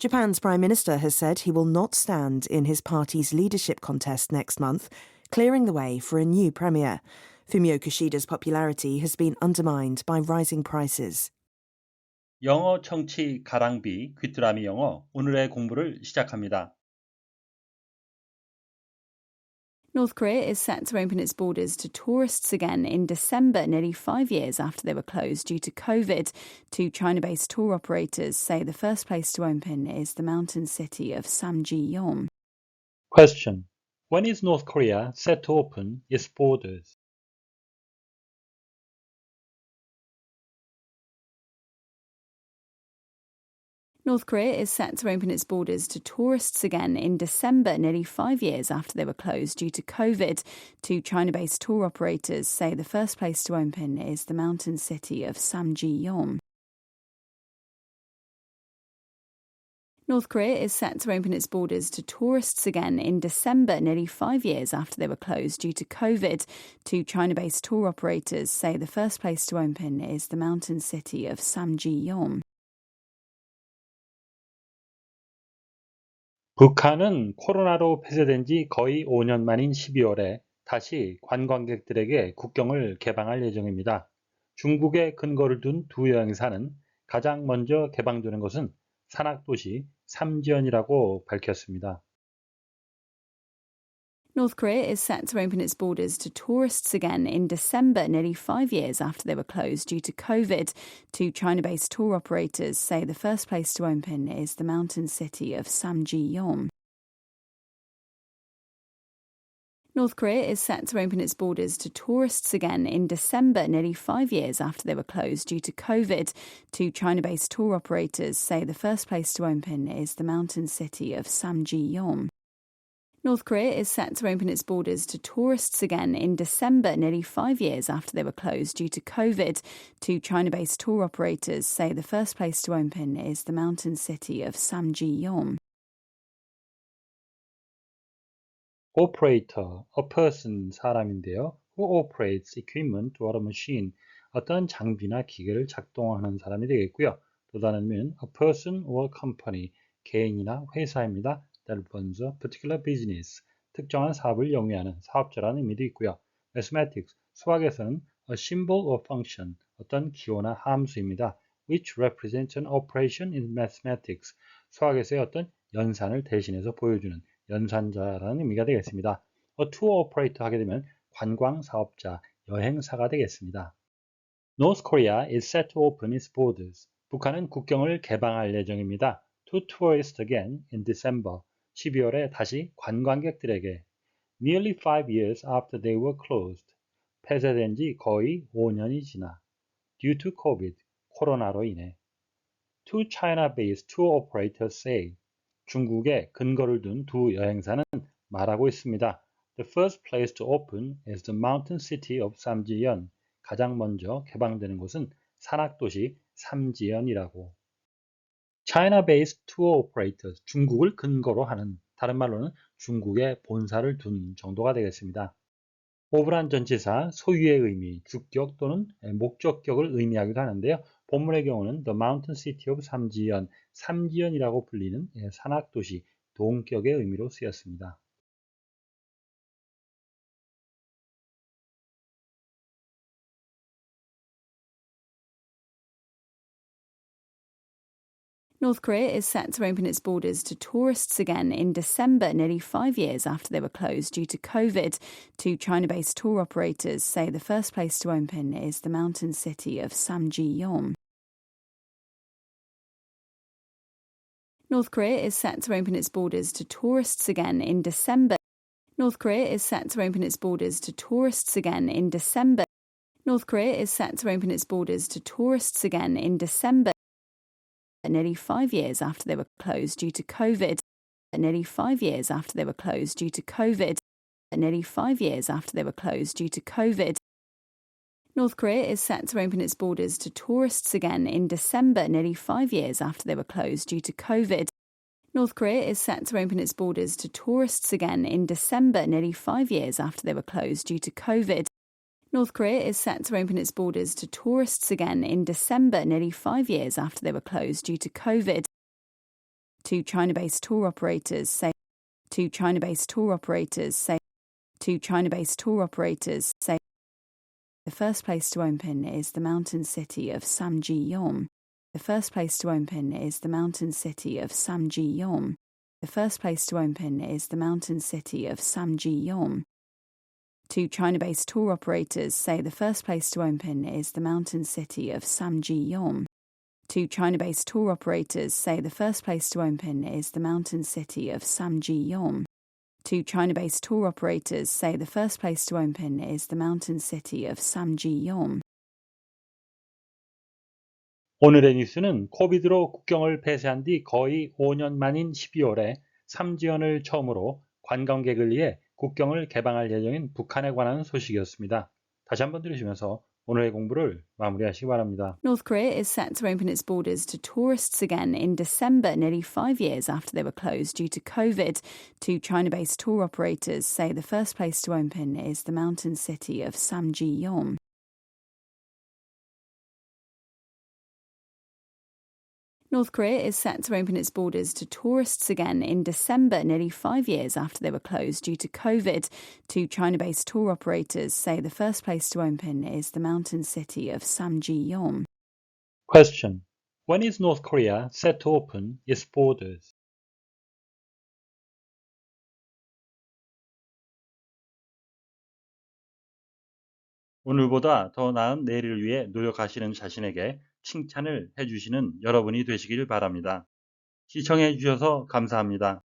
Japan's Prime Minister has said he will not stand in his party's leadership contest next month, clearing the way for a new premier. Fumio Kishida's popularity has been undermined by rising prices. 영어 청취 가랑비 귀뚜라미 영어 오늘의 공부를 시작합니다. North Korea is set to open its borders to tourists again in December, nearly 5 years after they were closed due to COVID. Two China-based tour operators say the first place to open is the mountain city of Samji-yeon. Question. When is North Korea set to open its borders? North Korea is set to open its borders to tourists again in December, nearly 5 years after they were closed due to COVID. Two China-based tour operators say the first place to open is the mountain city of Samji-yeon. North Korea is set to open its borders to tourists again in December, nearly 5 years after they were closed due to COVID. Two China-based tour operators say the first place to open is the mountain city of Samji-yeon. 북한은 코로나로 폐쇄된 지 거의 5년 만인 12월에 다시 관광객들에게 국경을 개방할 예정입니다. 중국에 근거를 둔 두 여행사는 가장 먼저 개방되는 것은 산악도시 삼지연이라고 밝혔습니다. North Korea is set to open its borders to tourists again in December, nearly 5 years after they were closed due to COVID. Two China-based tour operators say the first place to open is the mountain city of Samji-yeon. North Korea is set to open its borders to tourists again in December, nearly 5 years after they were closed due to COVID. Two China-based tour operators say the first place to open is the mountain city of Samji-yeon. North Korea is set to open its borders to tourists again in December, nearly 5 years after they were closed due to COVID. Two China-based tour operators say the first place to open is the mountain city of Samji-yeon. Operator, a person, 사람인데요. Who operates equipment or a machine, 어떤 장비나 기계를 작동하는 사람이 되겠고요. 또 다른 의미는 a person or company, 개인이나 회사입니다. that runs a particular business, 특정한 사업을 영위하는 사업자라는 의미도 있고요. Mathematics, 수학에서는 a symbol or function, 어떤 기호나 함수입니다. which represents an operation in mathematics, 수학에서의 어떤 연산을 대신해서 보여주는 연산자라는 의미가 되겠습니다. a tour operator 하게 되면 관광 사업자, 여행사가 되겠습니다. North Korea is set to open its borders. 북한은 국경을 개방할 예정입니다. To tourists again in December. 12월에 다시 관광객들에게 nearly 5 years after they were closed. 폐쇄된 지 거의 5년이 지나 due to COVID, 코로나로 인해 Two China-based tour operators say. 중국에 근거를 둔 두 여행사는 말하고 있습니다. The first place to open is the mountain city of Samjiyeon. 가장 먼저 개방되는 곳은 산악도시 삼지연이라고. China-based tour operators, 중국을 근거로 하는, 다른 말로는 중국에 본사를 둔 정도가 되겠습니다. of란 전치사, 소유의 의미, 주격 또는 목적격을 의미하기도 하는데요. 본문의 경우는 The Mountain City of 삼지연, 삼지연이라고 불리는 산악도시, 동격의 의미로 쓰였습니다. North Korea is set to open its borders to tourists again in December, nearly 5 years after they were closed due to COVID. Two China-based tour operators say the first place to open is the mountain city of Samji-yeon. North Korea is set to open its borders to tourists again in December. North Korea is set to open its borders to tourists again in December. North Korea is set to open its borders to tourists again in December, nearly 5 years after they were closed due to COVID. Nearly 5 years after they were closed due to COVID. Nearly 5 years after they were closed due to COVID. North Korea is set to open its borders to tourists again in December, nearly 5 years after they were closed due to COVID. North Korea is set to open its borders to tourists again in December, nearly 5 years after they were closed due to COVID. North Korea is set to open its borders to tourists again in December, nearly 5 years after they were closed due to COVID. Two China-based tour operators say. Two China-based tour operators say. Two China-based tour operators say. The first place to open is the mountain city of Samjiyon. The first place to open is the mountain city of Samjiyon. The first place to open is the mountain city of Samjiyon. Two China-based tour operators say the first place to open is the mountain city of Samjiyon. Two China-based tour operators say the first place to open is the mountain city of Samjiyon. Two China-based tour operators say the first place to open is the mountain city of Samjiyon. 오늘의 뉴스는 코비드로 국경을 폐쇄한 뒤 거의 5년 만인 12월에 삼지연을 처음으로 관광객을 위해 국경을 개방할 예정인 북한에 관한 소식이었습니다. 다시 한번 들으시면서 오늘의 공부를 마무리하시기 바랍니다. North Korea is set to open its borders to tourists again in December, nearly 5 years after they were closed due to COVID. Two China-based tour operators say the first place to open is the mountain city of Samjiyon. North Korea is set to open its borders to tourists again in December, nearly 5 years after they were closed due to COVID. Two China-based tour operators say the first place to open is the mountain city of Samjiyon. Question. When is North Korea set to open its borders? 오늘보다 더 나은 내일을 위해 노력하시는 자신에게 칭찬을 해주시는 여러분이 되시길 바랍니다. 시청해 주셔서 감사합니다.